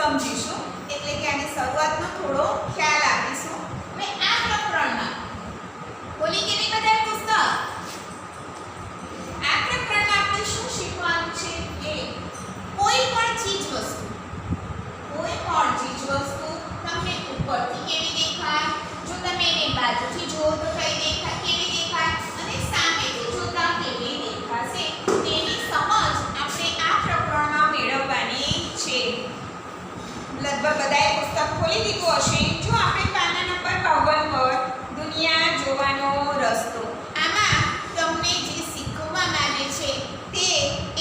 સમજીશું, એટલે કે આને શરૂઆતમાં થોડો ખ્યાલ આપીશું. હવે આ પ્રકરણમાં બોલી કેવી બધાય પુસ્તક, આ પ્રકરણમાં આપણે શું શીખવાનું છે કે કોઈ પણ ચીજ વસ્તુ તમને ઉપરથી કેવી દેખાય, જો તમે એને બાજુથી જુઓ તો કઈ દેખાય, કેવી દેખાય, અને સામેથી જોતા કેવી દેખાશે, તેની સમજ આપણે આ પ્રકરણમાં મેળવવાની છે. લગભગ બધાએ પુસ્તક ખોલી દીધું હશે. જો આપણે પાના નંબર 52 પર દુનિયા જોવાનો રસ્તો, આમાં તમને જે શીખવવામાં આવે છે તે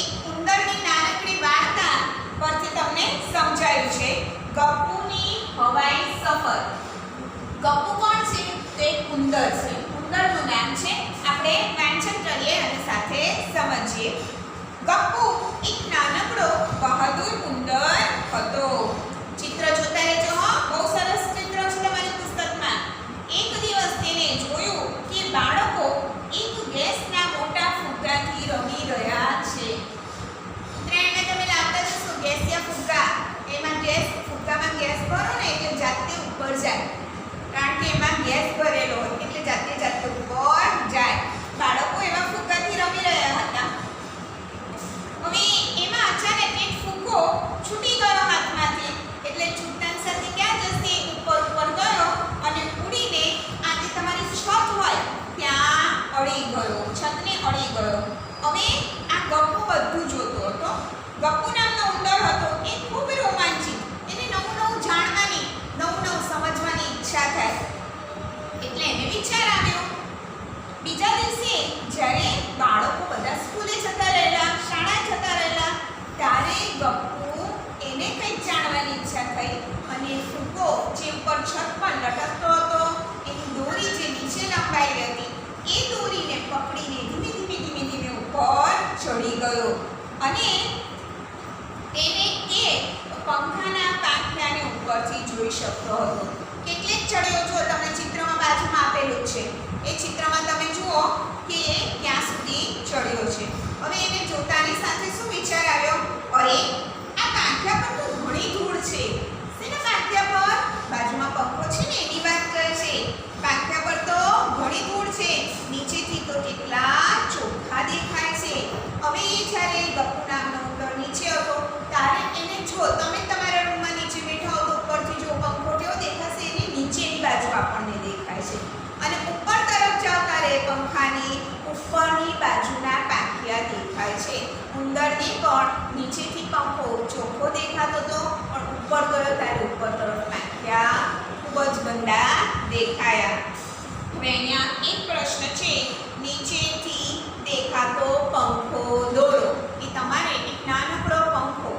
એક ઉંદરની નાનકડી વાર્તા પરથી તમને સમજાયું છે. ગપ્પુની હવાઈ સફર. ગપ્પુ કોણ છે? તો એક ઉંદર છે. ઉંદરનું નામ છે. આપણે વાંચન કરીએ અને સાથે સમજીએ. ગપ્પુ એક નાનકડો બહાદુર ઉંદર હતો. ચિત્ર જોતા રહેજો હો, બહુ સરસ ચિત્ર છે તમારી પુસ્તકમાં. એક દિવસ તેને જોયું કે બાળકો એક ગેસના મોટા ફુગ્ગાથી રમી રહ્યા છે. ટ્રેનમાં તમે લાવતા જશો ગેસિયા ફુગ્ગા, એમાં ફુગ્ગામાં ગેસ ભરો ને એટલે જાતે ઉપર જાય, કારણ કે એમાં ગેસ ભરેલો હોય એટલે જાતે ઉપર જાય. બાળકો એવા ફુગ્ગાથી રમી રહ્યા હતા. હવે એમાં અચાનક એક ફુગ્ગો છૂટી ગયો હાથમાંથી, એટલે છૂટતાની સાથે ક્યાં જશે? ઉપર ગયો અને ઉડીને આ જે તમારી છત હોય ત્યાં અડી ગયો, છતને અડી ગયો. હવે આ ગપ્પુ બધું જોતો હતો. ગપ્પુ નામનો ઉંદર હતો એ ખૂબ રોમાંચિત, એને નવું જાણવાની, નવું સમજવાની ઈચ્છા થાય. એટલે એને વિચાર આવ્યો. બીજા દિવસે જ્યારે બાળકો બધા સ્કૂલે જતા રહેલા, શાળા જતા રહેલા, ત્યારે ગપ્પુ એને કંઈક જાણવાની ઈચ્છા થઈ અને ફુગ્ગો જે ઉપર છત પર લટકતો હતો, એની દોરી જે નીચે લંબાઈ હતી, એ દોરીને પકડીને ધીમે ઉપર ચડી ગયો અને તેને એ પંખાના પાંખિયાને ઉપરથી જોઈ શકતો હતો. કેટલેક ચડ્યો જો તમને ચિત્રમાં બાજુમાં આપેલું છે. એ ચિત્રમાં તમે જુઓ કે ક્યાં સુધી ચડ્યો છે. હવે એને જોતાની સાથે શું વિચાર આવ્યો? અરે આ પાંખિયા પર તો ઘણી ધૂળ છે. શેના પાંખિયા પર? બાજુમાં પંખો છે ને એની વાત કરે છે. પાંખિયા પર તો ઘણી ધૂળ છે, નીચેથી તો કેટલા ચોખ્ખા દેખાય છે. હવે એ જ્યારે ગપ્પુ નામનો ઉંદર નીચે હતો ત્યારે એને જો તમે તમારા રૂમમાં નીચે બેઠા હો તો ઉપરથી જો પંખો કેવો દેખાશે, એની નીચેની બાજુ આપણને દેખાય છે. અને ઉપર તરફ જાવ ત્યારે પંખાની ઉપરની બાજુના પાંખિયા દેખાય છે. ઉંદરને પણ નીચેથી પંખો ચોખ્ખો દેખાતો હતો, પણ ઉપર ગયો ત્યારે ઉપર તરફ પાંખિયા ખૂબ જ ગંદા દેખાયા. હવે અહીંયા એક પ્રશ્ન છે, નીચેથી દેખાતો પંખો દોરો. એ તમારે એક નાનકડો પંખો,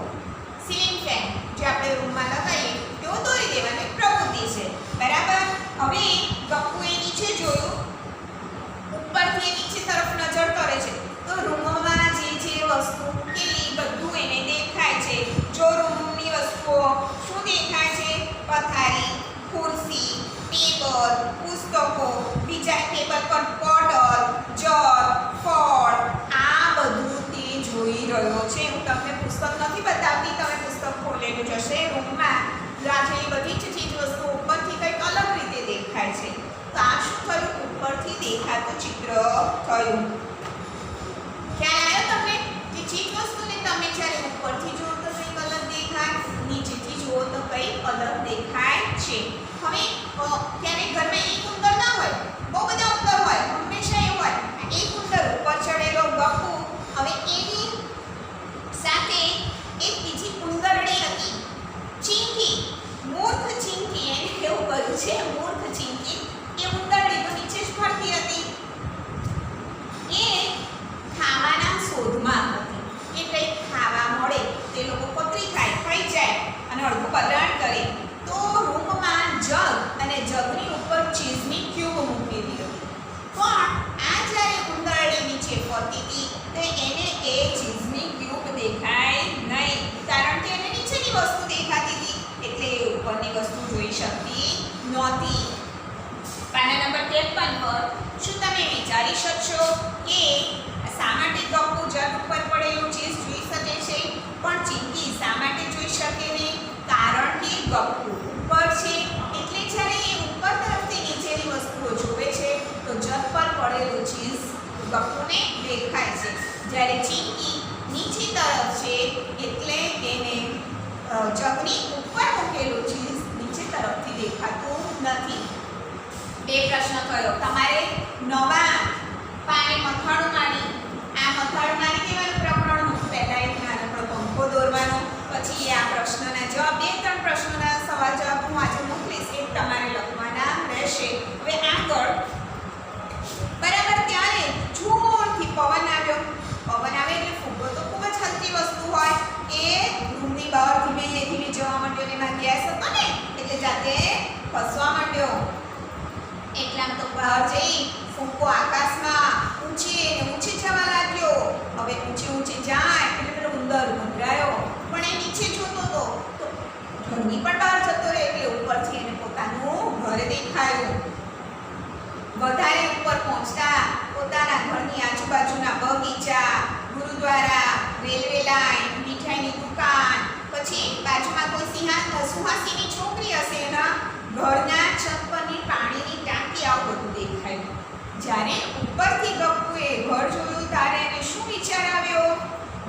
સીલિંગ ફેન જે આપણે રૂમમાં લગાવીએ તેવો દોરી દેવાનો એક પ્રવૃત્તિ છે, બરાબર. હવે ગપ્પુએ નીચે જોયું, ઉપરથી નીચે તરફ નજર કરે છે તો રૂમમાં જે વસ્તુ મૂકેલી બધું એને દેખાય છે. જો રૂમની વસ્તુઓ શું દેખાય છે? પથારી, ખુરશી, ટેબલ, પુસ્તકો, બીજા ટેબલ પર બોટલ, જગ, ફળ, આ બધું તે જોઈ રહ્યો છે. હું તમને પુસ્તક નથી બતાવતી, તમે પુસ્તક ખોલેલું જશે રૂમમાં. રાખેલી બધી જ ચીજ વસ્તુઓ ઉપરથી કંઈક અલગ રીતે દેખાય છે. તો આ શું થયું? ઉપરથી દેખાતું ચિત્ર થયું. ખ્યાલ આવ્યો તમને કે ચીજ વસ્તુને તમે જ્યારે ઉપરથી જુઓ તો કંઈક અલગ દેખાય, નીચેથી જુઓ તો કંઈક અલગ દેખાય છે. હવે ક્યારેક ઘરમાં એક ઉંદર ના હોય, બહુ બધા ઉંદર હોય, હંમેશા એવું હોય. એક ઉંદર ઉપર ચડેલો ગપ્પુ, હવે એની સાથે એક બીજી ઉંદરડી હતી, ચીંકી, મૂર્ખ ચીંકી. એને કેવું કર્યું છે? મૂર્ખ ચીંકી. એ ઉંદરડી તો નીચે જ ફરતી હતી. એ ખાવાના શોધમાં હતી કે કંઈક ખાવા મળે તે લોકો પતરી ખાઈ જાય અને અડધું પલાણ કરે. તો રૂમમાં જગ અને જગની ઉપર ચીઝની ક્યુબ મૂકેલી હતી. પણ આ જ્યારે ઉંદરડી નીચે ફરતી હતી તો એને એ ચીઝની ક્યુબ દેખાય નહીં, કારણ કે એને નીચેની વસ્તુ દેખાતી હતી, એટલે એ ઉપરની વસ્તુ જોઈ શકતી નહોતી. પાના નંબર 53 પર શું તમે વિચારી શકશો કે શા માટે ગપ્પુ જગ ઉપર પડેલું ચીઝ જોઈ શકે છે પણ ચીંકી શા માટે જોઈ શકે નહીં? કારણ ગપ્પુને દેખાય છે. જ્યારે ચીંકી નીચી તરફ છે એટલે એને જગની ઉપર મૂકેલું ચીજ નીચે તરફથી દેખાતું નથી. બે પ્રશ્ન થયો. તમારે નવા પાને મથાળું મારી આ મથાળું મારી દેવાનું પ્રકરણનું. પહેલા એક નાનકડો પંખો દોરવાનો, પછી આ પ્રશ્નના જવાબ, બે ત્રણ પ્રશ્નોના સવાલ જવાબ હું આજે મોકલીશ, એ તમારે લખવાના રહેશે. હવે આગળ બરાબર ત્યારે જોરથી પવન આવ્યો. પવન આવે એટલે ફુગ્ગો તો ખૂબ જ હલકી વસ્તુ હોય, એ રૂમની બહાર ધીમે ધીમે જવા માંડ્યો ને એમાં ગેસ હતો ને એટલે જાતે ફસવા માંડ્યો. એટલામાં તો બહાર જઈ ફુગ્ગો આકાશમાં ઊંચે જવા લાગ્યો. હવે ઊંચે જાય એટલે પેલો ઉંદર ગભરાયો, પણ એ નીચે જોતો હતો તો ઘરની પણ બહાર જતો રહ્યો એટલે ઉપરથી એને પોતાનું ઘર દેખાયું. વધારે ઉપર પહોંચતા પોતાના ઘરની આજુબાજુના બગીચા, ગુરુદ્વારા, રેલવે લાઈન, મીઠાઈની દુકાન, પછી બાજુમાં કોઈ સુહાસીની છોકરી હશે એના ઘરના છત પરની પાણીની ટાંકી, આવું બધું દેખાયું. જ્યારે ઉપરથી ગપ્પુએ ઘર જોયું ત્યારે એને શું વિચાર આવ્યો?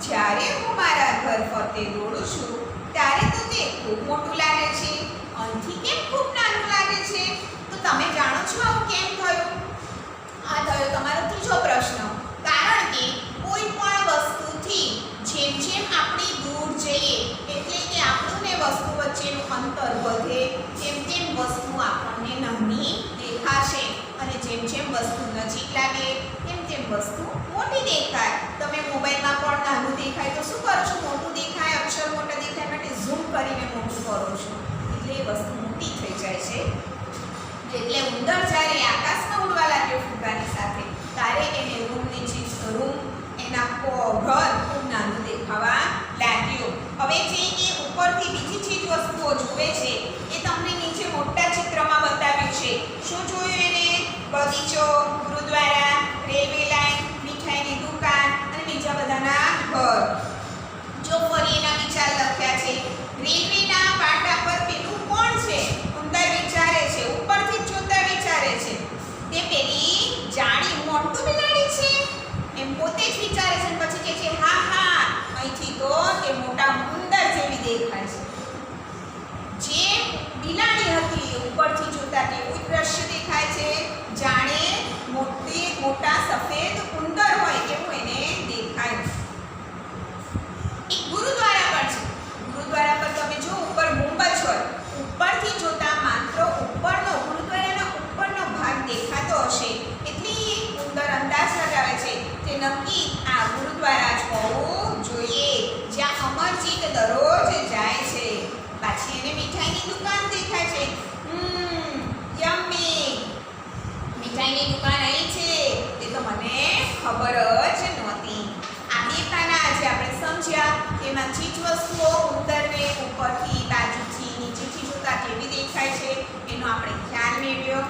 જ્યારે હું મારા ઘર ફરતે દોડું છું ત્યારે તો તે ખૂબ મોટું લાગે છે, અહીંથી કેમ ખૂબ નાનું લાગે છે? તો તમે જાણો છો આવું કેમ થયું? આ થયો તમારો ત્રીજો પ્રશ્ન. કારણ કે કોઈ પણ વસ્તુથી જેમ જેમ આપણે દૂર જઈએ એટલે કે આપણું ને વસ્તુ વચ્ચેનું અંતર વધે તેમ તેમ વસ્તુ આપણને નાની દેખાશે, અને જેમ જેમ વસ્તુ નજીક લાગે તેમ તેમ વસ્તુ મોટી દેખાય. તમે મોબાઈલમાં પણ નાનું દેખાય તો શું કરો છો? મોટું દેખાય, અક્ષર મોટા દેખાય માટે ઝૂમ કરીને મોટું કરો છો, એટલે એ વસ્તુ મોટી થઈ જાય છે. એટલે ઉંદર જ્યારે આકાશમાં ઉડવા લાગ્યો ફુગ્ગાની સાથે ત્યારે એને એના ઘર ખૂબ નાનું દેખાવા લાગ્યું. હવે જે એ ઉપરથી બીજી ચીજ વસ્તુઓ જુએ છે એ તમને નીચે મોટા ચિત્રમાં બતાવ્યું છે. શું જોયું એને? બગીચો, ગુરુદ્વારા, રેલવે લાઈન, મીઠાઈની દુકાન અને બીજા બધાના ઘર. જો ફરી એના વિચાર લખ્યા છે. રેલવેના પાટા પર પેલું કોણ છે? ઉંદર વિચારે છે, ઉપરથી જોતા વિચારે છે. તે પેલી જાડી મોટું બિલાડી છે એમ પોતે જ વિચારે છે. પછી કહે છે હા અહીંથી તો તે મોટા ઉંદર જેવી દેખાય છે. જે બિલાડી હતી ઉપરથી જોતા તેવું દ્રશ્ય દેખાય છે, જાણે મોટા સફેદ ઉંદર હોય એવું એને દેખાય. એક ગુરુદ્વારા પર છે. ગુરુદ્વારા પર તમે જો ઉપર ગુંબજ હોય, ઉપરથી જોતા માત્ર ઉપરનો ગુરુદ્વારાનો ઉપરનો ભાગ દેખાતો હશે એટલે ઉંદર અંદાજ લગાવે છે કે નક્કી આ ગુરુદ્વારા જ હોવું જોઈએ જ્યાં અમરજીત દરરોજ જાય છે. પાછી એને મીઠાઈની દુકાન દેખાય છે. યમ્મી, મીઠાઈની દુકાન અહીં છે તે તો મને ખબર જ નહોતી. આ બે પાના આજે આપણે સમજ્યા. એમાં ચીજ વસ્તુઓ ઉંદરને ઉપરથી, બાજુથી, નીચેથી જોતા કેવી દેખાય છે એનો આપણે ખ્યાલ મેળવ્યો.